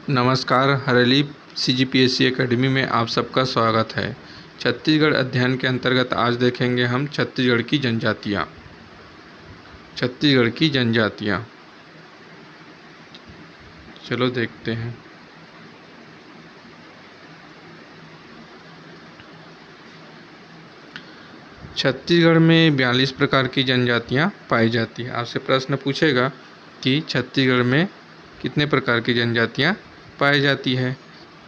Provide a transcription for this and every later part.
नमस्कार। Hareli CGPSC academy में आप सबका स्वागत है। छत्तीसगढ़ अध्ययन के अंतर्गत आज देखेंगे हम छत्तीसगढ़ की जनजातियाँ। चलो देखते हैं। छत्तीसगढ़ में 42 प्रकार की जनजातियाँ पाई जाती हैं। आपसे प्रश्न पूछेगा कि छत्तीसगढ़ में कितने प्रकार की जनजातियाँ पाई जाती है,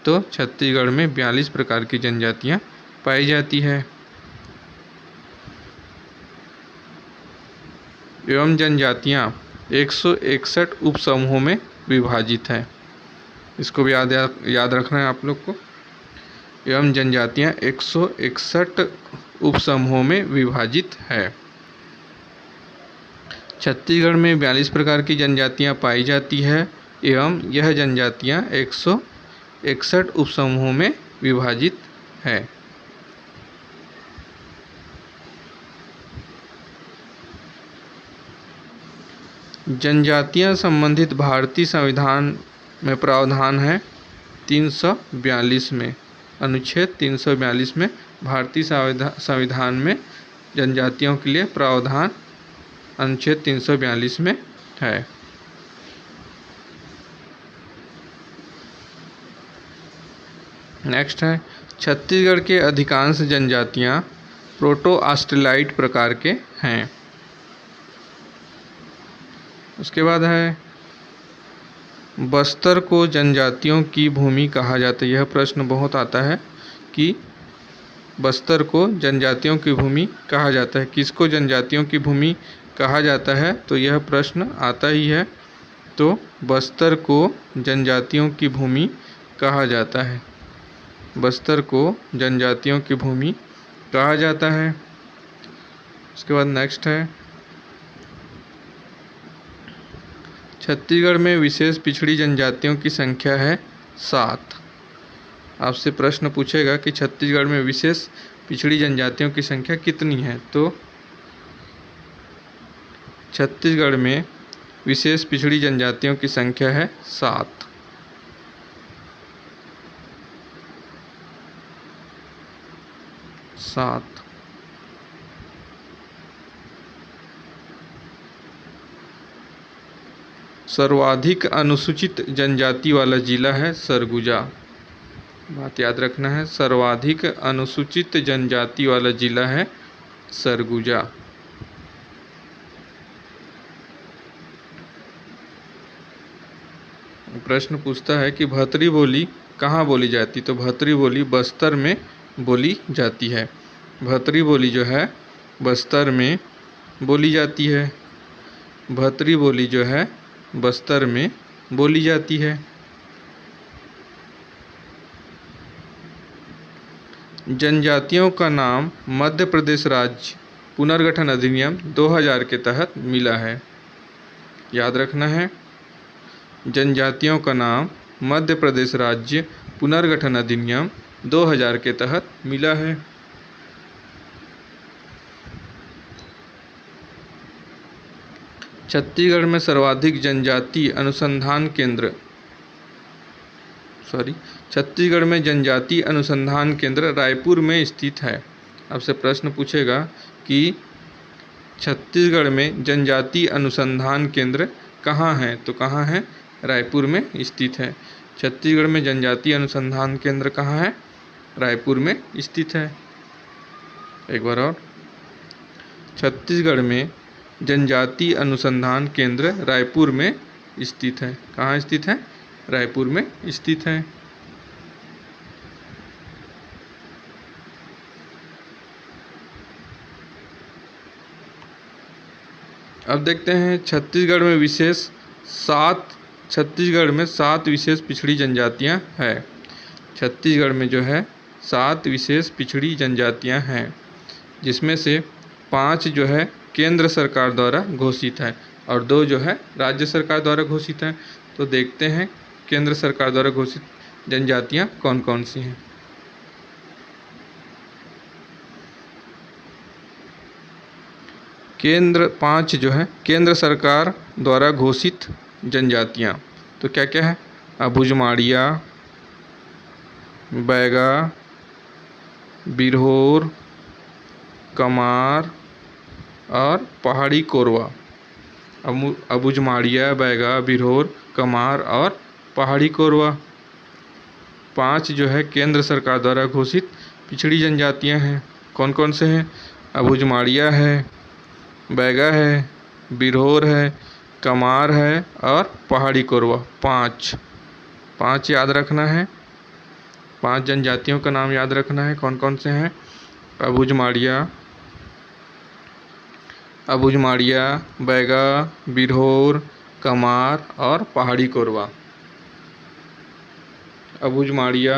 तो छत्तीसगढ़ में 42 प्रकार की जनजातियाँ पाई जाती है। एवं जनजातियाँ 161 उपसमूहों में विभाजित है। इसको भी याद रखना है आप लोग को। एवं जनजातियाँ 161 उपसमूहों में विभाजित है। छत्तीसगढ़ में 42 प्रकार की जनजातियाँ पाई जाती है एवं यह जनजातियाँ 161 उपसमूहों में विभाजित है। जनजातियाँ संबंधित भारतीय संविधान में प्रावधान है 342 में, अनुच्छेद 342 में भारतीय संविधान में जनजातियों के लिए प्रावधान अनुच्छेद 342 में है। नेक्स्ट है, छत्तीसगढ़ के अधिकांश जनजातियाँ प्रोटो ऑस्ट्रेलाइड प्रकार के हैं। उसके बाद है, बस्तर को जनजातियों की भूमि कहा जाता है। यह प्रश्न बहुत आता है कि बस्तर को जनजातियों की भूमि कहा जाता है। किसको जनजातियों की भूमि कहा जाता है, तो यह प्रश्न आता ही है। तो बस्तर को जनजातियों की भूमि कहा जाता है। बस्तर को जनजातियों की भूमि कहा जाता है। उसके बाद नेक्स्ट है, छत्तीसगढ़ में विशेष पिछड़ी जनजातियों की संख्या है 7। आपसे प्रश्न पूछेगा कि छत्तीसगढ़ में विशेष पिछड़ी जनजातियों की संख्या कितनी है, तो छत्तीसगढ़ में विशेष पिछड़ी जनजातियों की संख्या है 7। सर्वाधिक अनुसूचित जनजाति वाला जिला है सरगुजा। बात याद रखना है, सर्वाधिक अनुसूचित जनजाति वाला जिला है सरगुजा। प्रश्न पूछता है कि भतरी बोली कहाँ बोली जाती, तो भतरी बोली बस्तर में बोली जाती है। भतरी बोली जो है बस्तर में बोली जाती है। भतरी बोली जो है बस्तर में बोली जाती है। जनजातियों का नाम मध्य प्रदेश राज्य पुनर्गठन अधिनियम 2000 के तहत मिला है। याद रखना है, जनजातियों का नाम मध्य प्रदेश राज्य पुनर्गठन अधिनियम 2000 के तहत मिला है। छत्तीसगढ़ में सर्वाधिक जनजाति अनुसंधान केंद्र छत्तीसगढ़ में जनजाति अनुसंधान केंद्र रायपुर में स्थित है। आपसे प्रश्न पूछेगा कि छत्तीसगढ़ में जनजाति अनुसंधान केंद्र कहाँ है, तो कहाँ है, रायपुर में स्थित है। छत्तीसगढ़ में जनजाति अनुसंधान केंद्र कहाँ है, रायपुर में स्थित है। एक बार और, छत्तीसगढ़ में जनजाति अनुसंधान केंद्र रायपुर में स्थित है। कहाँ स्थित है, रायपुर में स्थित है। अब देखते हैं, छत्तीसगढ़ में 7 विशेष पिछड़ी जनजातियां हैं। छत्तीसगढ़ में जो है 7 विशेष पिछड़ी जनजातियां हैं, जिसमें से 5 जो है केंद्र सरकार द्वारा घोषित है और 2 जो है राज्य सरकार द्वारा घोषित है। तो देखते हैं केंद्र सरकार द्वारा घोषित जनजातियां कौन कौन सी हैं। केंद्र 5 जो है केंद्र सरकार द्वारा घोषित जनजातियां, तो क्या क्या है, अबुझमाड़िया, बैगा, बिरहोर, कमार और पहाड़ी कोरवा। अबुझमाड़िया, बैगा, बिरहोर, कमार और पहाड़ी कोरवा 5 जो है केंद्र सरकार द्वारा घोषित पिछड़ी जनजातियां हैं। कौन कौन से हैं? अबुझमाड़िया है, बैगा है, बिरहोर है, कमार है और पहाड़ी कोरवा। 5 याद रखना है। 5 जनजातियों का नाम याद रखना है। कौन कौन से हैं? अबुझमाड़िया, बैगा, बिरहोर, कमार और पहाड़ी कोरवा। अबुझमाड़िया,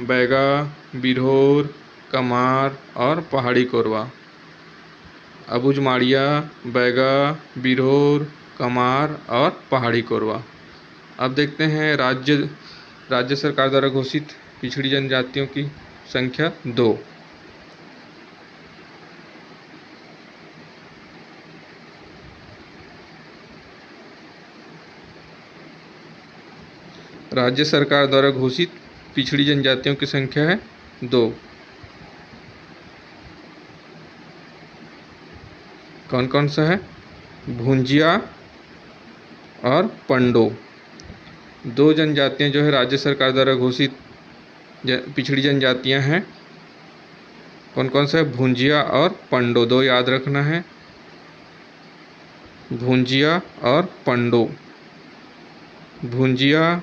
बैगा, बिरहोर, कमार और पहाड़ी कोरवा। अबुझमाड़िया, बैगा, बिरहोर, कमार और पहाड़ी कोरवा। अब देखते हैं राज्य सरकार द्वारा घोषित पिछड़ी जनजातियों की संख्या 2। राज्य सरकार द्वारा घोषित पिछड़ी जनजातियों की संख्या है 2। कौन कौन सा है? भुंजिया और पंडो। 2 जनजातियां जो है राज्य सरकार द्वारा घोषित पिछड़ी जनजातियां हैं। कौन कौन सा है? भुंजिया और पंडो। 2 याद रखना है। भुंजिया और पंडो। भुंजिया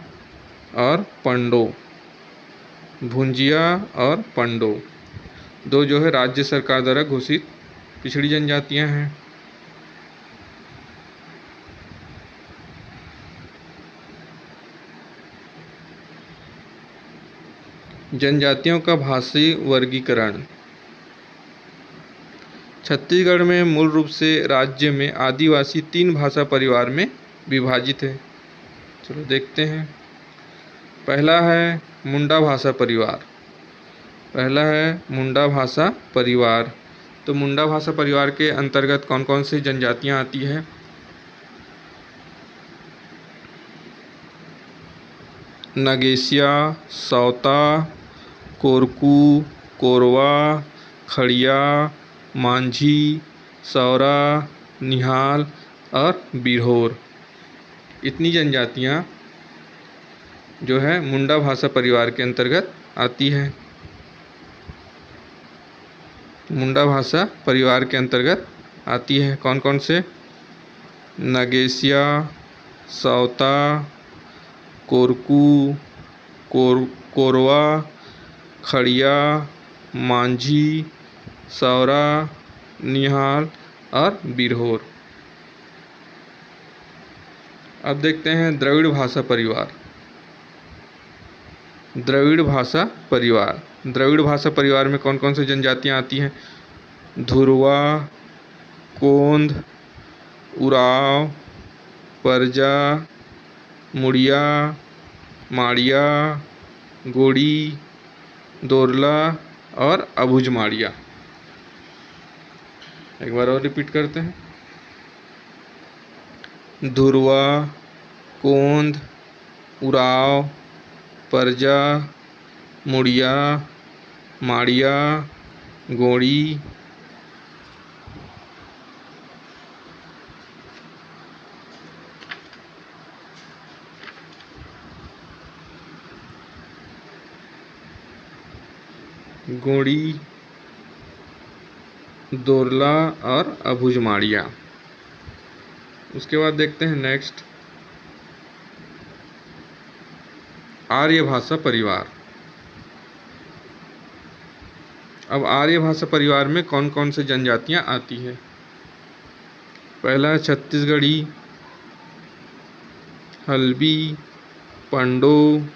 और पंडो। भुंजिया और पंडो 2 जो है राज्य सरकार द्वारा घोषित पिछड़ी जनजातियां हैं। जनजातियों का भाषाई वर्गीकरण। छत्तीसगढ़ में मूल रूप से राज्य में आदिवासी 3 भाषा परिवार में विभाजित है। चलो देखते हैं। पहला है मुंडा भाषा परिवार। तो मुंडा भाषा परिवार के अंतर्गत कौन कौन सी जनजातियां आती है? नगेशिया, सौता, कोरकू, कोरवा, खड़िया, मांझी, सौरा, निहाल और बिरहोर। इतनी जनजातियां जो है मुंडा भाषा परिवार के अंतर्गत आती है। मुंडा भाषा परिवार के अंतर्गत आती है। कौन कौन से? नगेशिया, सौता, कोरकू, कोरवा, खड़िया, मांझी, सौरा, निहाल और बिरहोर। अब देखते हैं द्रविड़ भाषा परिवार। द्रविड़ भाषा परिवार में कौन कौन सी जनजातियां आती हैं? धुरवा, कोंद, उराव, परजा, मुड़िया, माड़िया, गोड़ी, दोरला और अबुझमाड़िया। एक बार और रिपीट करते हैं। धुरवा, कोंद, उराव, परजा, मुड़िया, माड़िया, गोड़ी, दोरला और अबुझमाड़िया। उसके बाद देखते हैं नेक्स्ट आर्य भाषा परिवार। अब आर्य भाषा परिवार में कौन कौन से जनजातियां आती है? पहला है छत्तीसगढ़ी, हल्बी, पंडो,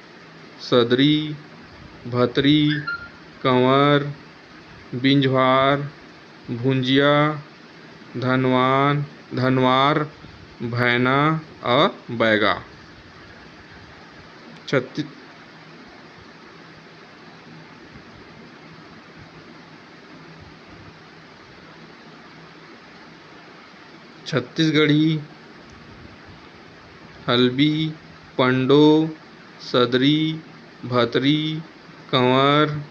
सदरी, भतरी, कंवर, बिंझवार, भुंजिया, धनवार, भैना और बैगा। छत्तीसगढ़ी, हल्बी, पंडो, सदरी, भतरी, कंवर,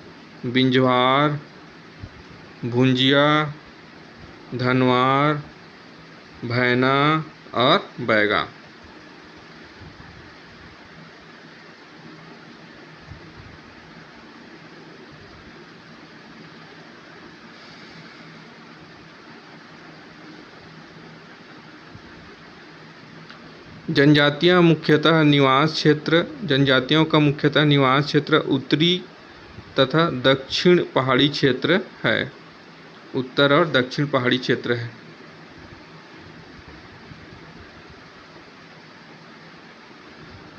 बिंजवार, भुंजिया, धनवार, भैना और बैगा। जनजातियां मुख्यतः निवास क्षेत्र जनजातियों का मुख्यतः निवास क्षेत्र उत्तरी तथा दक्षिण पहाड़ी क्षेत्र है। उत्तर और दक्षिण पहाड़ी क्षेत्र है।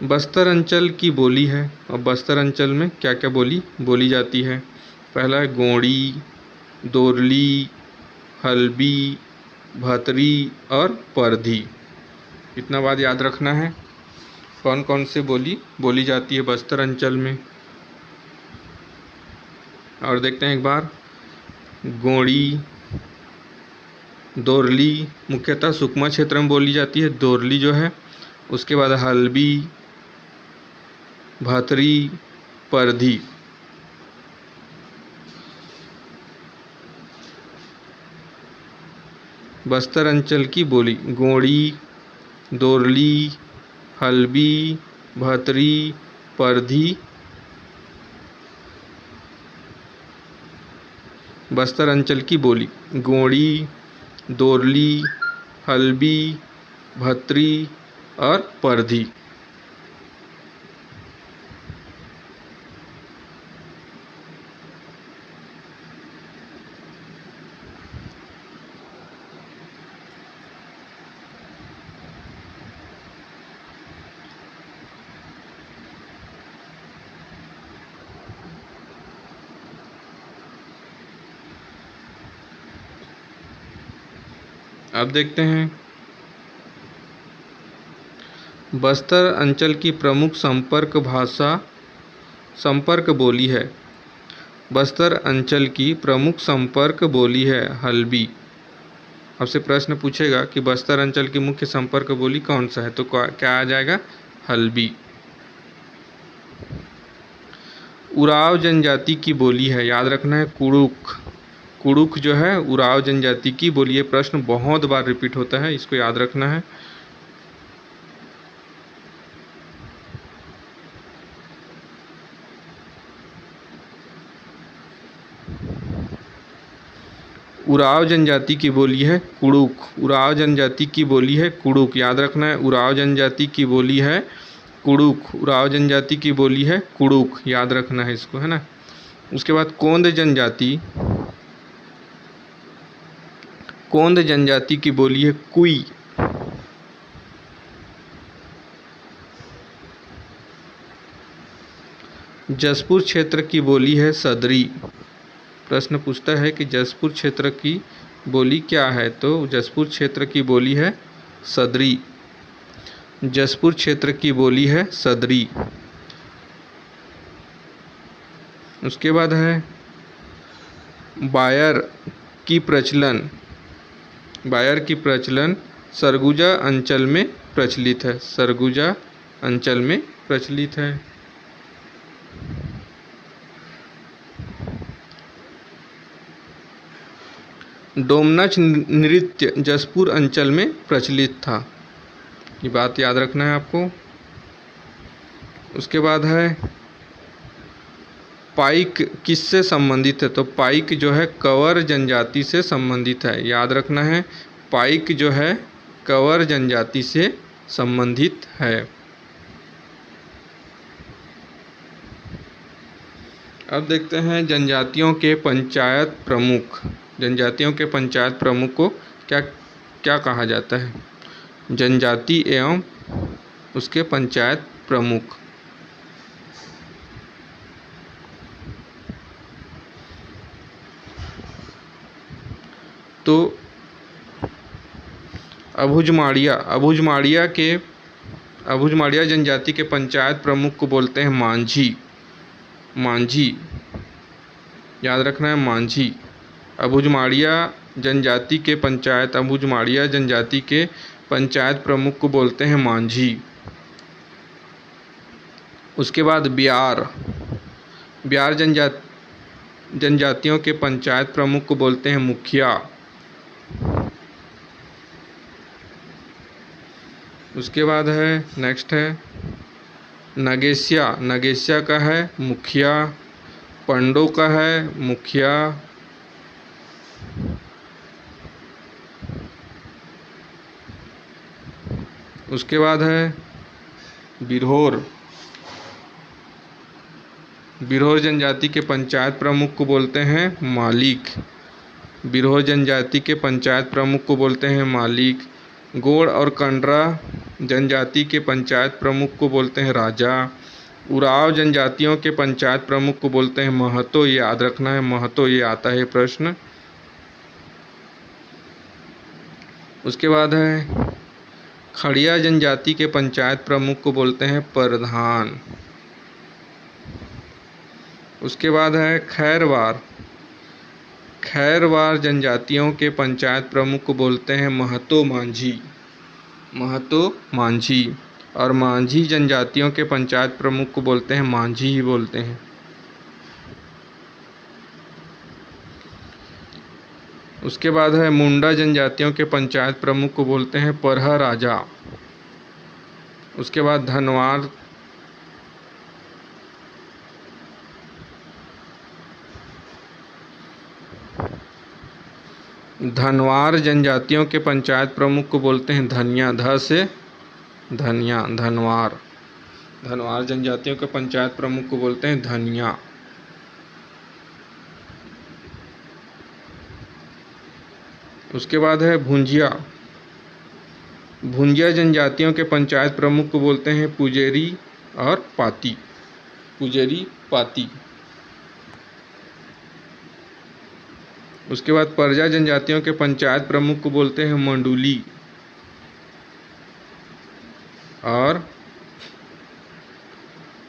बस्तर अंचल की बोली है और बस्तर अंचल में क्या क्या बोली बोली जाती है। पहला है गोंडी, दोरली, हल्बी, भतरी और परधी। इतना बात याद रखना है कौन कौन से बोली बोली जाती है बस्तर अंचल में। और देखते हैं एक बार। गोंडी, दोरली मुख्यतः सुकमा क्षेत्र में बोली जाती है, दोरली जो है। उसके बाद हल्बी, भतरी, परधी। बस्तर अंचल की बोली गोंडी, दोरली, हल्बी, भतरी, परधी। बस्तर अंचल की बोली गोंडी, दोरली, हल्बी, भतरी और परधी। अब देखते हैं बस्तर अंचल की प्रमुख संपर्क बोली है। बस्तर अंचल की प्रमुख संपर्क बोली है हल्बी। आपसे प्रश्न पूछेगा कि बस्तर अंचल की मुख्य संपर्क बोली कौन सा है, तो क्या आ जाएगा? हल्बी। उराव जनजाति की बोली है, याद रखना है कुड़ुक। कुड़ुक जो है उराव जनजाति की बोली है। प्रश्न बहुत बार रिपीट होता है, इसको याद रखना है। उराव जनजाति की बोली है कुड़ुक। उराव जनजाति की बोली है कुड़ुक, याद रखना है। उराव जनजाति की बोली है कुड़ुक। उराव जनजाति की बोली है कुड़ुक, याद रखना है इसको, है ना। उसके बाद कोंद जनजाति की बोली है कुई। जसपुर क्षेत्र की बोली है सदरी। प्रश्न पूछता है कि जसपुर क्षेत्र की बोली क्या है, तो जसपुर क्षेत्र की बोली है सदरी। जसपुर क्षेत्र की बोली है सदरी। उसके बाद है बायर की प्रचलन सरगुजा अंचल में प्रचलित है। सरगुजा अंचल में प्रचलित है। डोमनच नृत्य जसपुर अंचल में प्रचलित था, ये बात याद रखना है आपको। उसके बाद है पाइक किससे संबंधित है, तो पाइक जो है कंवर जनजाति से संबंधित है, याद रखना है। पाइक जो है कंवर जनजाति से संबंधित है। अब देखते हैं जनजातियों के पंचायत प्रमुख। जनजातियों के पंचायत प्रमुख को क्या क्या कहा जाता है? जनजाति एवं उसके पंचायत प्रमुख। तो अभुजमाड़िया जनजाति के पंचायत प्रमुख को बोलते हैं मांझी, याद रखना है मांझी। अभुजमाड़िया जनजाति के पंचायत प्रमुख को बोलते हैं मांझी। उसके बाद बिहार जनजातियों के पंचायत प्रमुख को बोलते हैं मुखिया। उसके बाद है नेक्स्ट है नगेशिया का है मुखिया, पंडो का है मुखिया, उसके बाद है बिरहोर जनजाति के पंचायत प्रमुख को बोलते हैं मालिक। बिरहोर जनजाति के पंचायत प्रमुख को बोलते हैं मालिक। गोंड और कंडरा जनजाति के पंचायत प्रमुख को बोलते हैं राजा। उरांव जनजातियों के पंचायत प्रमुख को बोलते हैं महतो। ये याद रखना है, महतो, ये आता है प्रश्न। उसके बाद है खड़िया जनजाति के पंचायत प्रमुख को बोलते हैं प्रधान। उसके बाद है खैरवार जनजातियों के पंचायत प्रमुख को बोलते हैं महतो मांझी। और मांझी जनजातियों के पंचायत प्रमुख को बोलते हैं मांझी ही बोलते हैं। उसके बाद है मुंडा जनजातियों के पंचायत प्रमुख को बोलते हैं परहा राजा। उसके बाद धनवार जनजातियों के पंचायत प्रमुख को बोलते हैं धनिया। ध से धनिया, धनवार जनजातियों के पंचायत प्रमुख को बोलते हैं धनिया। उसके बाद है भुंजिया जनजातियों के पंचायत प्रमुख को बोलते हैं पुजेरी और पाती। उसके बाद परजा जनजातियों के पंचायत प्रमुख को बोलते हैं मंडुली। और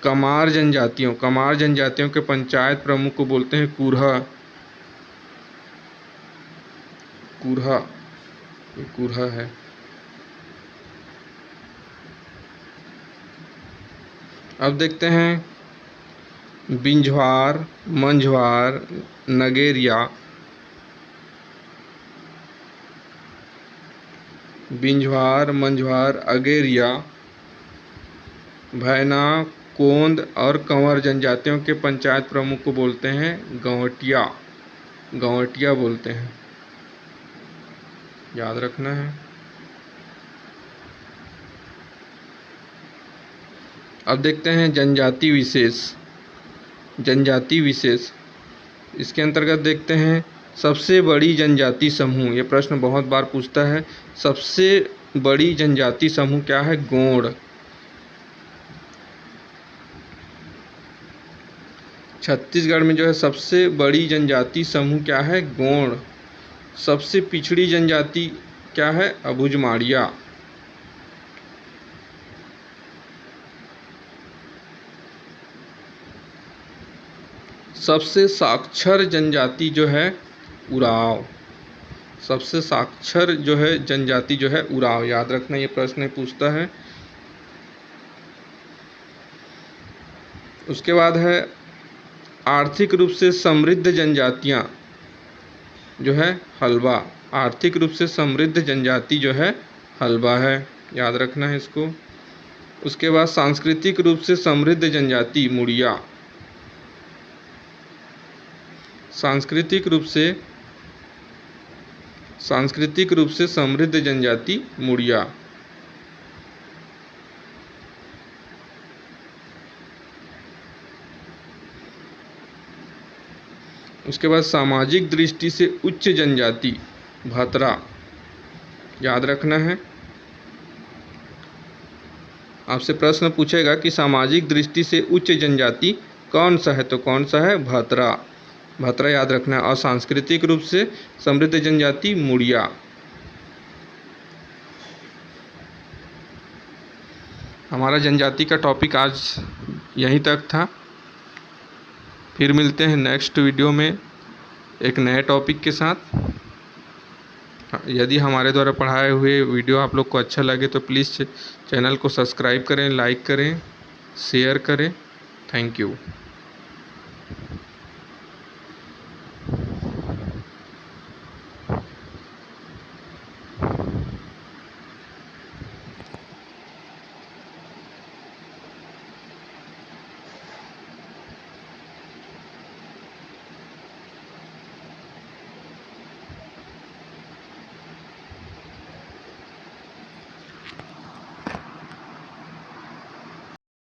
कमार जनजातियों के पंचायत प्रमुख को बोलते हैं कुरहा। ये कुरहा है। अब देखते हैं बिंझवार, मंझवार, नगेरिया, अगेरिया, भैना, कोंद और कंवर जनजातियों के पंचायत प्रमुख को बोलते हैं गंवटिया बोलते हैं। याद रखना है। अब देखते हैं जनजाति विशेष। इसके अंतर्गत देखते हैं सबसे बड़ी जनजाति समूह। ये प्रश्न बहुत बार पूछता है। सबसे बड़ी जनजाति समूह क्या है? गोंड। छत्तीसगढ़ में जो है सबसे बड़ी जनजाति समूह क्या है? गोंड। सबसे पिछड़ी जनजाति क्या है? अबुझमाड़िया। सबसे साक्षर जनजाति जो है उरांव। सबसे साक्षर जो है जनजाति जो है उरांव। याद रखना, ये प्रश्न पूछता है। उसके बाद है आर्थिक रूप से समृद्ध जनजातियां जो है हल्बा। आर्थिक रूप से समृद्ध जनजाति जो है हल्बा है। याद रखना है इसको। उसके बाद सांस्कृतिक रूप से समृद्ध जनजाति मुड़िया। सांस्कृतिक रूप से समृद्ध जनजाति मुड़िया। उसके बाद सामाजिक दृष्टि से उच्च जनजाति भातरा। याद रखना है। आपसे प्रश्न पूछेगा कि सामाजिक दृष्टि से उच्च जनजाति कौन सा है, तो कौन सा है? भातरा। भातरा याद रखना है। और सांस्कृतिक रूप से समृद्ध जनजाति मुड़िया। हमारा जनजाति का टॉपिक आज यहीं तक था। फिर मिलते हैं नेक्स्ट वीडियो में एक नए टॉपिक के साथ। यदि हमारे द्वारा पढ़ाए हुए वीडियो आप लोग को अच्छा लगे तो प्लीज़ चैनल को सब्सक्राइब करें, लाइक करें, शेयर करें। Thank you.